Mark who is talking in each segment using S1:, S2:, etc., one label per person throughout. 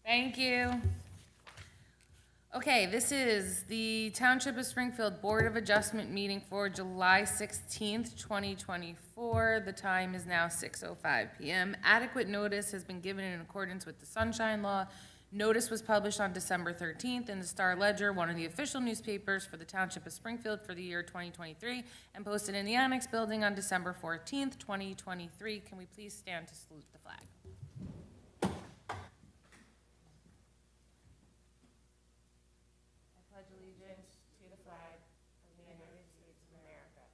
S1: Thank you. Okay, this is the Township of Springfield Board of Adjustment meeting for July 16th, 2024. The time is now 6:05 PM. Adequate notice has been given in accordance with the Sunshine Law. Notice was published on December 13th in the Star Ledger, one of the official newspapers for the Township of Springfield for the year 2023, and posted in the Annex Building on December 14th, 2023. Can we please stand to salute the flag? Pledge allegiance to the flag of the United States of America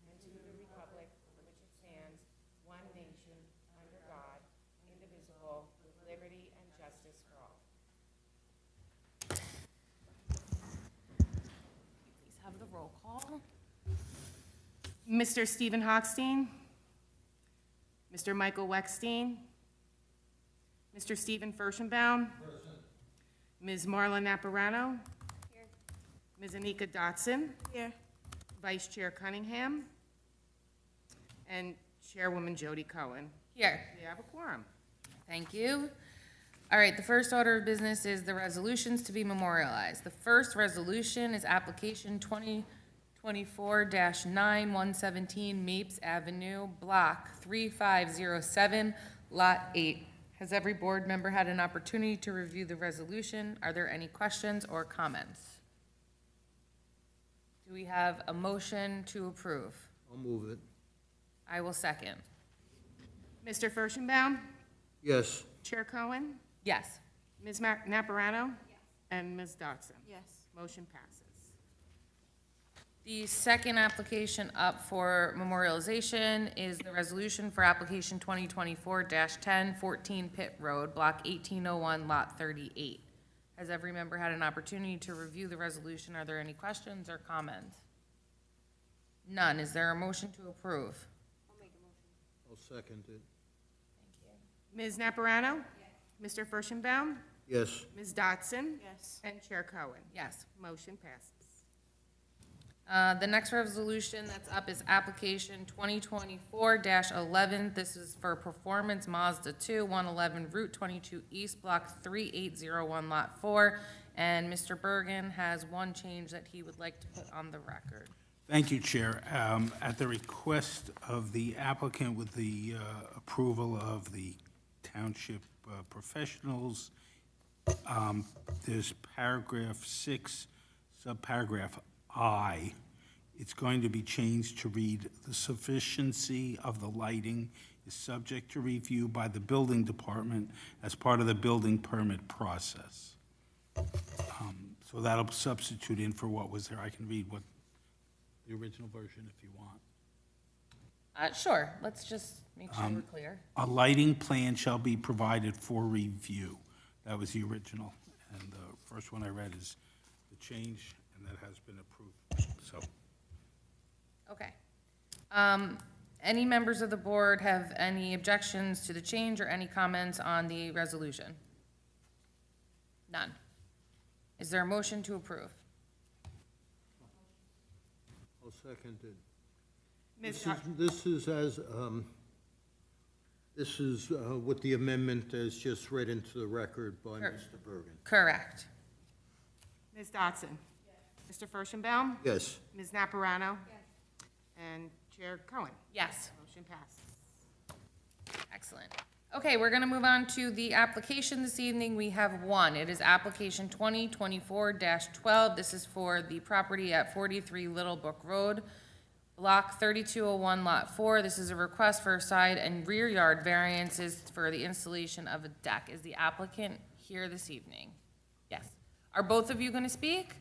S1: and to the republic for which it stands, one nation, under God, indivisible, with liberty and justice for all. Please have the roll call.
S2: Mr. Stephen Hochstein, Mr. Michael Weckstein, Mr. Stephen Furstenbaum, Ms. Marla Naparano, Ms. Anika Dotson,
S3: Here.
S2: Vice Chair Cunningham, and Chairwoman Jody Cohen.
S1: Here.
S2: We have a quorum.
S1: Thank you. All right, the first order of business is the resolutions to be memorialized. The first resolution is application 2024-9-117 Mapes Avenue, Block 3507, Lot 8. Has every board member had an opportunity to review the resolution? Are there any questions or comments? Do we have a motion to approve?
S4: I'll move it.
S1: I will second.
S2: Mr. Furstenbaum,
S4: Yes.
S2: Chair Cohen,
S1: Yes.
S2: Ms. Naparano, and Ms. Dotson.
S3: Yes.
S2: Motion passes.
S1: The second application up for memorialization is the resolution for application 2024-10, 14 Pitt Road, Block 1801, Lot 38. Has every member had an opportunity to review the resolution? Are there any questions or comments? None. Is there a motion to approve?
S4: I'll second it.
S2: Ms. Naparano? Mr. Furstenbaum?
S4: Yes.
S2: Ms. Dotson?
S3: Yes.
S2: And Chair Cohen.
S1: Yes.
S2: Motion passes.
S1: The next resolution that's up is application 2024-11. This is for Performance Mazda 2, 111 Route 22 East, Block 3801, Lot 4. And Mr. Bergen has one change that he would like to put on the record.
S5: Thank you, Chair. At the request of the applicant with the approval of the township professionals, there's paragraph 6, subparagraph I. It's going to be changed to read, "The sufficiency of the lighting is subject to review by the building department as part of the building permit process." So that'll substitute in for what was there. I can read what the original version if you want.
S1: Sure, let's just make sure we're clear.
S5: A lighting plan shall be provided for review. That was the original. And the first one I read is the change, and that has been approved. So,
S1: Okay. Any members of the board have any objections to the change or any comments on the resolution? None. Is there a motion to approve?
S4: I'll second it.
S2: Ms.
S4: This is with the amendment as just read into the record by
S1: Sure.
S4: Mr. Bergen.
S1: Correct.
S2: Ms. Dotson? Mr. Furstenbaum?
S4: Yes.
S2: Ms. Naparano? And Chair Cohen.
S1: Yes.
S2: Motion passes.
S1: Excellent. Okay, we're gonna move on to the application this evening. We have one. It is application 2024-12. This is for the property at 43 Little Brook Road, Block 3201, Lot 4. This is a request for side and rear yard variances for the installation of a deck. Is the applicant here this evening? Yes. Are both of you gonna speak?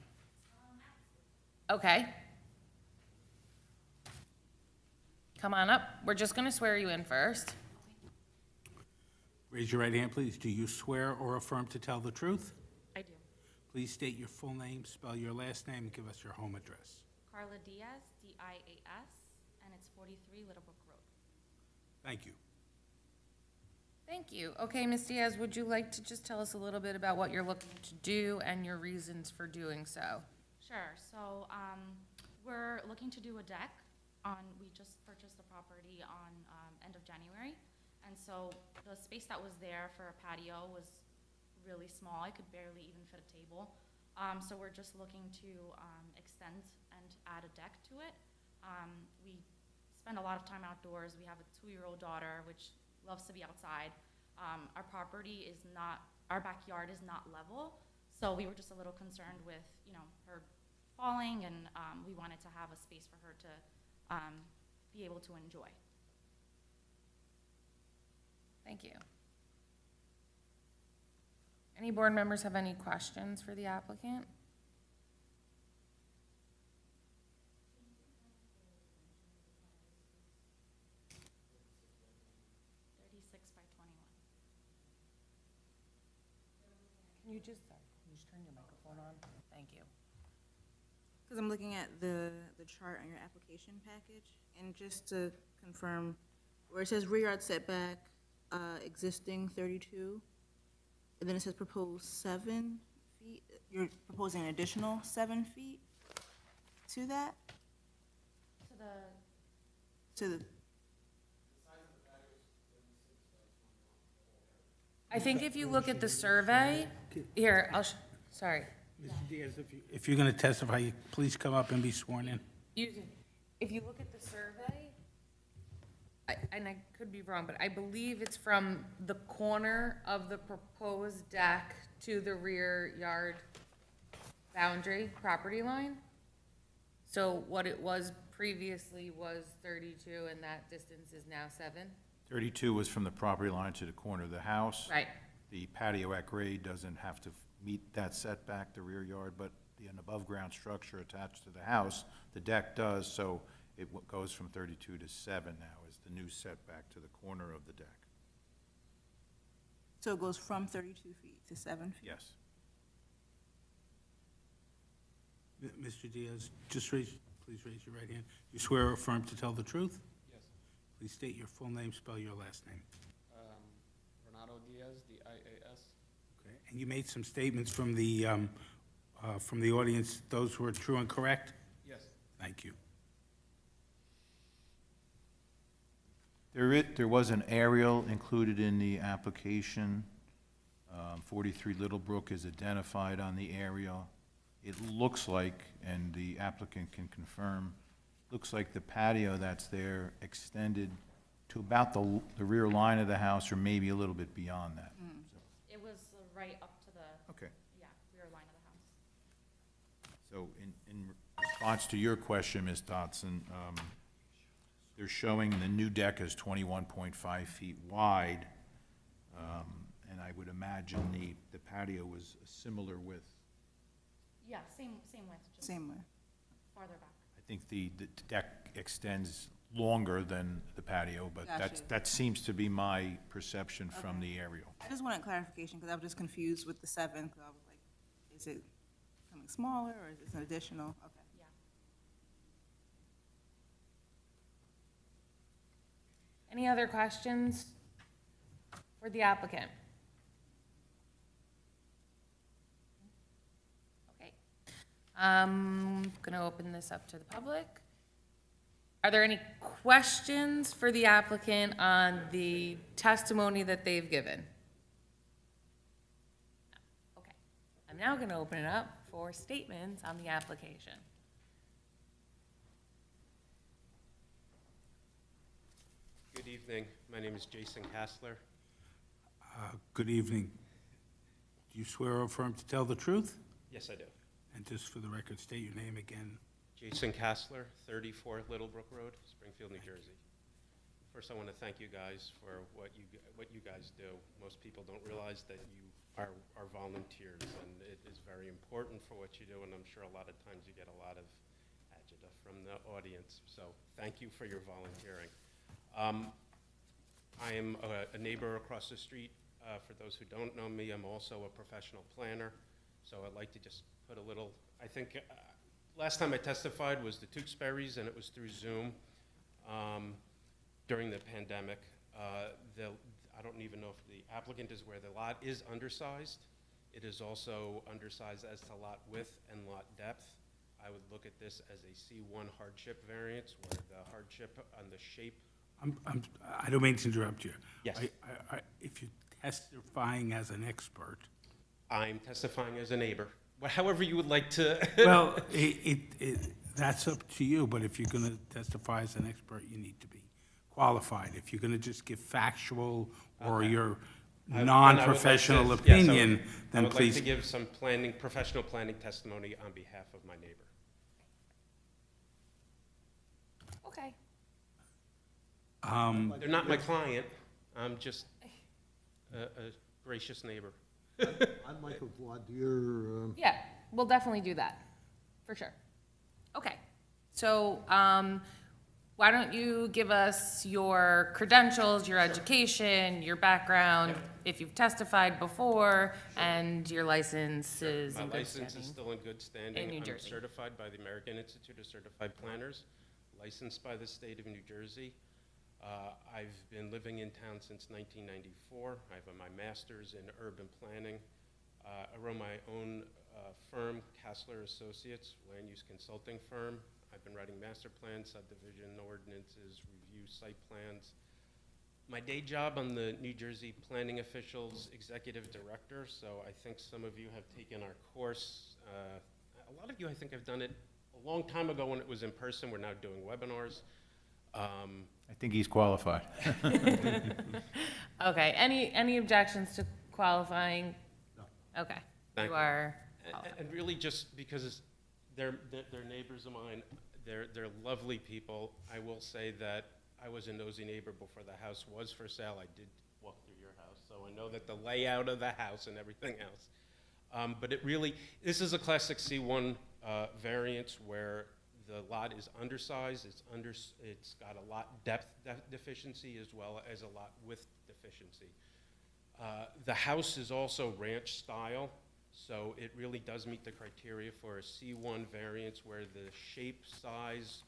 S1: Okay. Come on up. We're just gonna swear you in first.
S5: raise your right hand, please. Do you swear or affirm to tell the truth?
S6: I do.
S5: Please state your full name, spell your last name, and give us your home address.
S6: Carla Diaz, D-I-A-S, and it's 43 Little Brook Road.
S5: Thank you.
S1: Thank you. Okay, Ms. Diaz, would you like to just tell us a little bit about what you're looking to do and your reasons for doing so?
S6: Sure, so, we're looking to do a deck we just purchased the property on, end of January. And so the space that was there for a patio was really small. I could barely even fit a table. So we're just looking to extend and add a deck to it. We spend a lot of time outdoors. We have a 2-year-old daughter, which loves to be outside. Our property is not, our backyard is not level, so we were just a little concerned with, you know, her falling, and we wanted to have a space for her to be able to enjoy.
S1: Thank you. Any board members have any questions for the applicant?
S6: by 21.
S1: Can you just turn your microphone on? Thank you.
S3: Because I'm looking at the chart on your application package, and just to confirm, where it says rear yard setback, existing 32, and then it says proposed 7 feet, you're proposing an additional 7 feet to that?
S6: To the,
S3: To the,
S1: I think if you look at the survey, here, sorry.
S5: Mr. Diaz, if you're going to testify, please come up and be sworn in.
S1: If you look at the survey, and I could be wrong, but I believe it's from the corner of the proposed deck to the rear yard boundary, property line. So what it was previously was 32, and that distance is now 7?
S7: 32 was from the property line to the corner of the house.
S1: Right.
S7: The patio at grade doesn't have to meet that setback, the rear yard, but an above-ground structure attached to the house, the deck does, so it goes from 32 to 7 now is the new setback to the corner of the deck.
S3: so it goes from 32 feet to 7 feet?
S7: Yes.
S5: Mr. Diaz, please raise your right hand. You swear or affirm to tell the truth?
S8: Yes.
S5: Please state your full name, spell your last name.
S8: Renato Diaz, D-I-A-S.
S5: Okay. And you made some statements from the audience. Those were true and correct?
S8: Yes.
S5: Thank you.
S7: There was an aerial included in the application. 43 Little Brook is identified on the aerial. It looks like, and the applicant can confirm, looks like the patio that's there extended to about the rear line of the house, or maybe a little bit beyond that.
S6: it was right up to the,
S7: Okay.
S6: yeah, rear line of the house.
S7: So in response to your question, Ms. Dotson, they're showing the new deck as 21.5 feet wide, and I would imagine the patio was a similar width.
S6: Yeah, same width, just
S3: Same way.
S6: farther back.
S7: I think the deck extends longer than the patio, but
S3: Gotcha.
S7: that seems to be my perception from the aerial.
S3: I just wanted clarification, because I was just confused with the 7, because I was like, is it becoming smaller, or is this an additional? Okay.
S6: Yeah.
S1: Any other questions for the applicant? Okay. Gonna open this up to the public. Are there any questions for the applicant on the testimony that they've given? No. Okay. I'm now gonna open it up for statements on the application.
S8: Good evening. My name is Jason Kassler.
S5: Good evening. Do you swear or affirm to tell the truth?
S8: Yes, I do.
S5: And just for the record, state your name again.
S8: Jason Kassler, 34 Littlebrook Road, Springfield, New Jersey. First, I want to thank you guys for what you guys do. Most people don't realize that you are volunteers, and it is very important for what you do, and I'm sure a lot of times you get a lot of agita from the audience. So thank you for your volunteering. I am a neighbor across the street. For those who don't know me, I'm also a professional planner. So I'd like to just put a little, I think, last time I testified was the Tewksbury's, and it was through Zoom during the pandemic. I don't even know if the applicant is where the lot is undersized. It is also undersized as to lot width and lot depth. I would look at this as a C1 hardship variance, where the hardship on the shape.
S5: I don't mean to interrupt you.
S8: Yes.
S5: If you're testifying as an expert,
S8: I'm testifying as a neighbor. However you would like to.
S5: Well, that's up to you, but if you're going to testify as an expert, you need to be qualified. If you're going to just give factual or your
S8: Then I would like to-
S5: non-professional
S8: yes, I would-
S5: opinion, then
S8: I would like
S5: please.
S8: to give some professional planning testimony on behalf of my neighbor.
S1: Okay.
S8: They're not my client. I'm just a gracious neighbor.
S4: I'd like a voir dire,
S1: Yeah, we'll definitely do that, for sure. Okay, so, why don't you give us your credentials, your education, your background, if you've testified before, and your license is
S8: My
S1: in good
S8: license is
S1: standing.
S8: still in good standing.
S1: In New
S8: I'm
S1: Jersey.
S8: certified by the American Institute of Certified Planners, licensed by the state of New Jersey. I've been living in town since 1994. I have my master's in urban planning. I run my own firm, Kassler Associates, land use consulting firm. I've been writing master plans, subdivision ordinances, review site plans. My day job, I'm the New Jersey Planning Officials Executive Director, so I think some of you have taken our course. A lot of you, I think, have done it a long time ago when it was in person. We're now doing webinars.
S7: I think he's qualified.
S1: Okay, any objections to qualifying? No. Okay,
S8: Thank
S1: you
S8: you.
S1: are,
S8: And really just because they're neighbors of mine, they're lovely people. I will say that I was a nosy neighbor before the house was for sale. I did walk through your house, so I know that the layout of the house and everything else. But it really, this is a classic C1 variance where the lot is undersized, it's got a lot depth deficiency as well as a lot width deficiency. The house is also ranch style, so it really does meet the criteria for a C1 variance where the shape, size,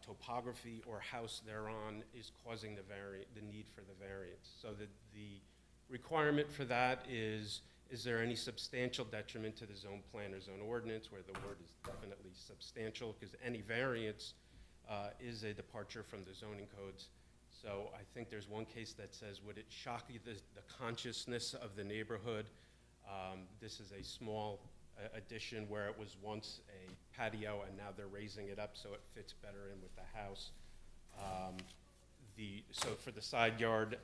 S8: topography, or house thereon is causing the need for the variance. So the requirement for that is there any substantial detriment to the zone plan or zone ordinance, where the word is definitely substantial, because any variance is a departure from the zoning codes. So I think there's one case that says, would it shock you the consciousness of the neighborhood? This is a small addition where it was once a patio, and now they're raising it up so it fits better in with the house. So for the side yard,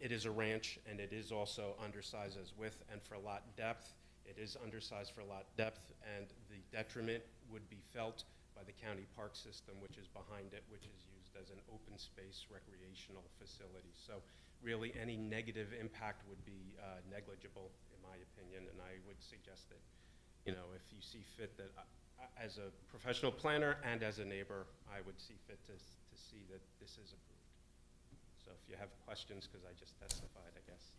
S8: it is a ranch, and it is also undersized as width, and for lot depth, it is undersized for lot depth, and the detriment would be felt by the county park system, which is behind it, which is used as an open space recreational facility. So really, any negative impact would be negligible, in my opinion, and I would suggest that, if you see fit that, as a professional planner and as a neighbor, I would see fit to see that this is approved. So if you have questions, because I just testified, I guess.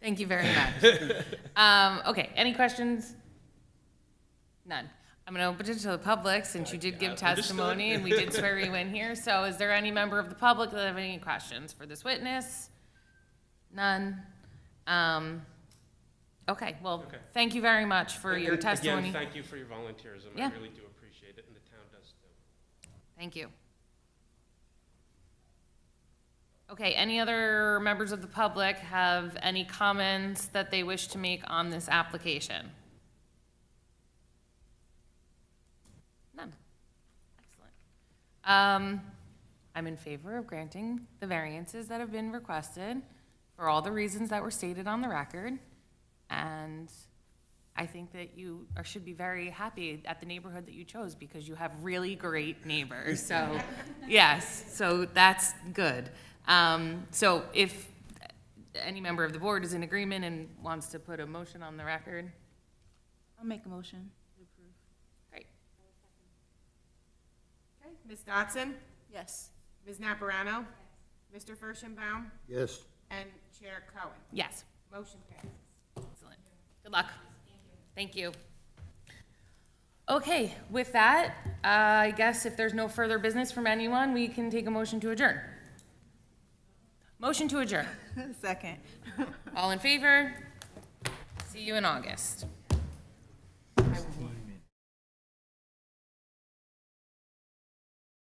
S1: thank you very much. Okay, any questions? None. I'm gonna open it to the public, since you did give
S8: Understood.
S1: testimony and we did swear you in here. So is there any member of the public that have any questions for this witness? None. Okay, well,
S8: Okay.
S1: thank you very much for
S8: And
S1: your testimony.
S8: Again, thank you for your volunteerism.
S1: Yeah.
S8: I really do appreciate it, and the town does too.
S1: Thank you. Okay, any other members of the public have any comments that they wish to make on this application? None. Excellent. I'm in favor of granting the variances that have been requested for all the reasons that were stated on the record. And I think that you should be very happy at the neighborhood that you chose, because you have really great neighbors. So, yes, so that's good. So if any member of the board is in agreement and wants to put a motion on the record,
S3: I'll make a motion to approve.
S1: great.
S2: Okay, Ms. Dotson?
S3: Yes.
S2: Ms. Naparano? Mr. Furstenbaum?
S4: yes.
S2: And Chair Cohen?
S1: Yes,
S2: Motion passes.
S1: excellent. Good luck. Thank you. Okay, with that, I guess if there's no further business from anyone, we can take a motion to adjourn. Motion to adjourn.
S3: Second.
S1: All in favor? See you in August.